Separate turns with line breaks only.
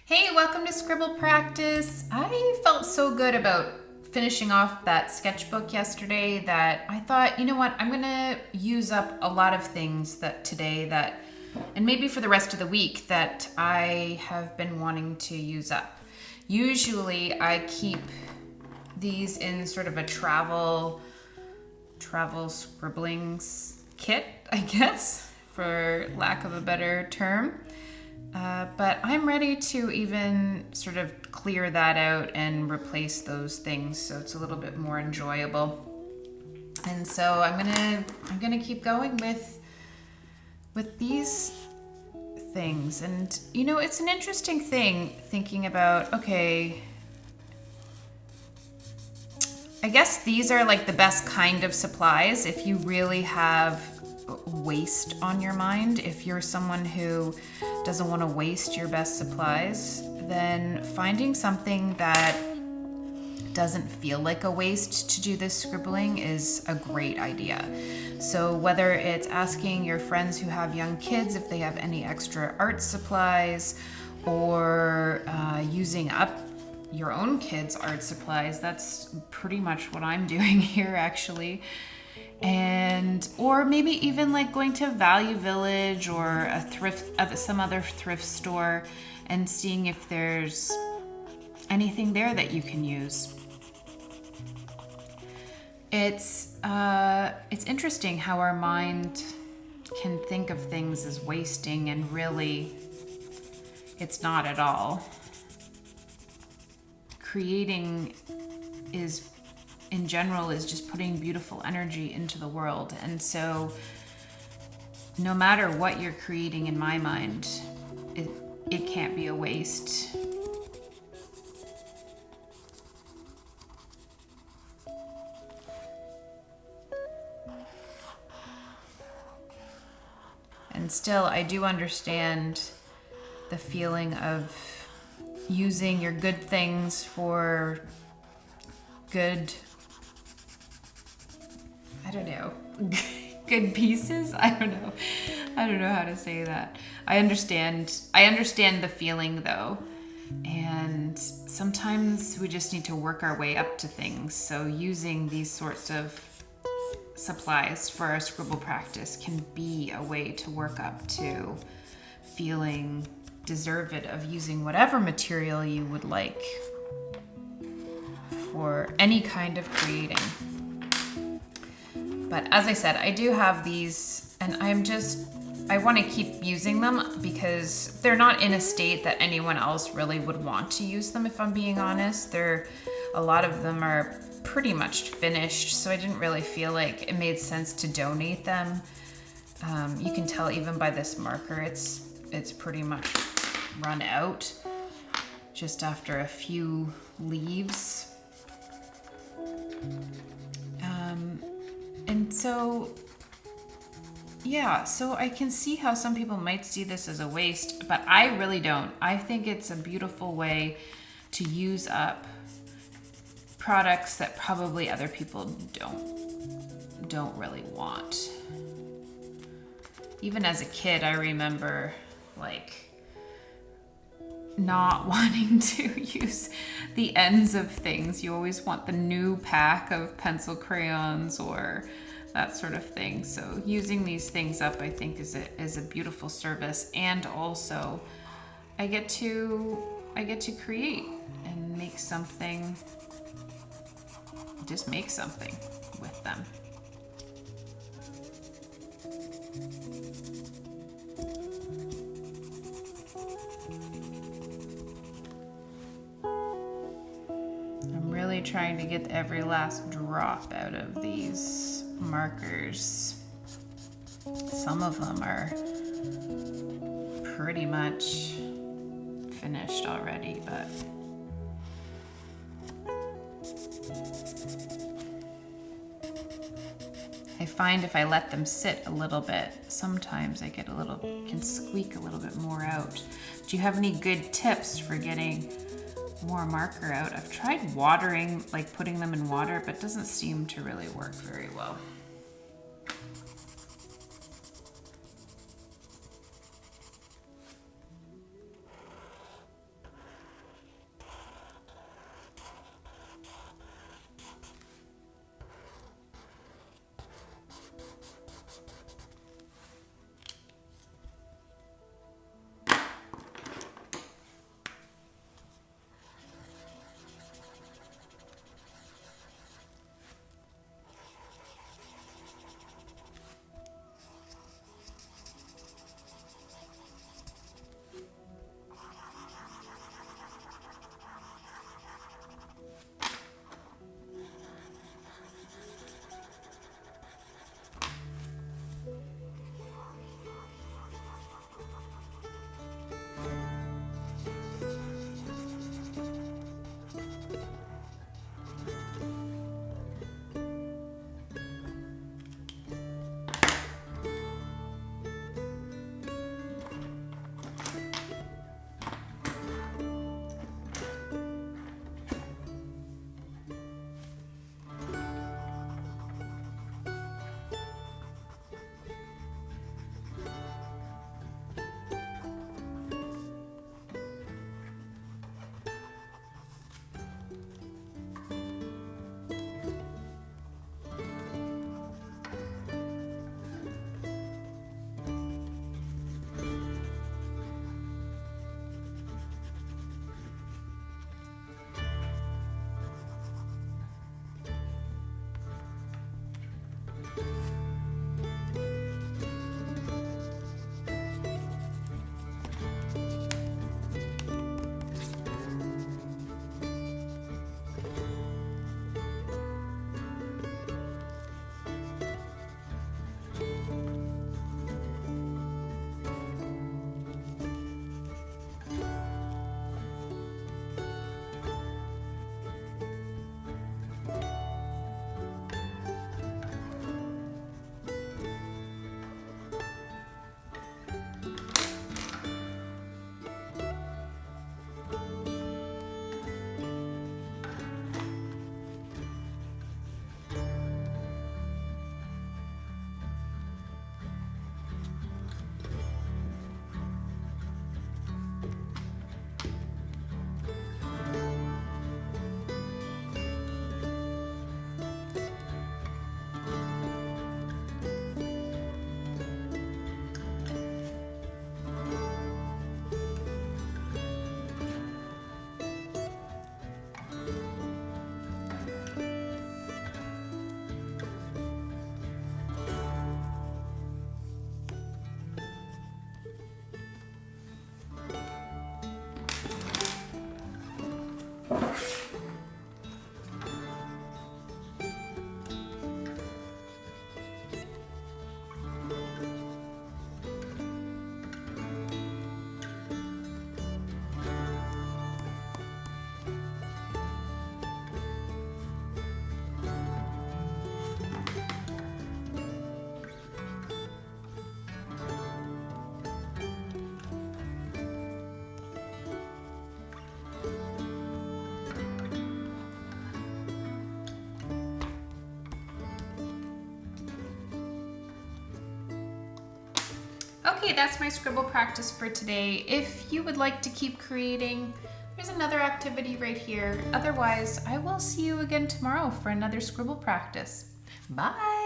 Hey, welcome to Scribble Practice. I felt so good about finishing off that sketchbook yesterday that I thought, you know what, I'm gonna use up a lot of things and maybe for the rest of the week that I have been wanting to use up. Usually I keep these in sort of a travel scribblings kit, I guess, for lack of a better term. But I'm ready to even sort of clear that out and replace those things so it's a little bit more enjoyable. And so I'm gonna keep going with these things. And you know, it's an interesting thing thinking about, okay, I guess these are like the best kind of supplies if you really have waste on your mind. If you're someone who doesn't want to waste your best supplies, then finding something that doesn't feel like a waste to do this scribbling is a great idea. So whether it's asking your friends who have young kids if they have any extra art supplies, or using up your own kids' art supplies, that's pretty much what I'm doing here actually. And or maybe even like going to Value Village or some other thrift store and seeing if there's anything there that you can use. It's interesting how our mind can think of things as wasting, and really it's not at all. Creating in general is just putting beautiful energy into the world. And so no matter what you're creating, in my mind, it can't be a waste. And still, I do understand the feeling of using your good things for good, I don't know, good pieces. I don't know how to say that. I understand the feeling though. And sometimes we just need to work our way up to things. So using these sorts of supplies for our scribble practice can be a way to work up to feeling deserved of using whatever material you would like for any kind of creating. But as I said, I do have these, and I want to keep using them because they're not in a state that anyone else really would want to use them, if I'm being honest. A lot of them are pretty much finished, so I didn't really feel like it made sense to donate them. You can tell even by this marker, it's pretty much run out just after a few leaves. And so, yeah, so I can see how some people might see this as a waste, but I really don't. I think it's a beautiful way to use up products that probably other people don't really want. Even as a kid, I remember like not wanting to use the ends of things. You always want the new pack of pencil crayons or that sort of thing. So using these things up, I think, is a beautiful service. And also I get to create and make something with them. I'm really trying to get every last drop out of these markers. Some of them are pretty much finished already, but I find if I let them sit a little bit, sometimes I can squeak a little bit more out. Do you have any good tips for getting more marker out? I've tried watering, like putting them in water, but it doesn't seem to really work very well. Okay, that's my scribble practice for today. If you would like to keep creating, there's another activity right here. Otherwise, I will see you again tomorrow for another scribble practice. Bye!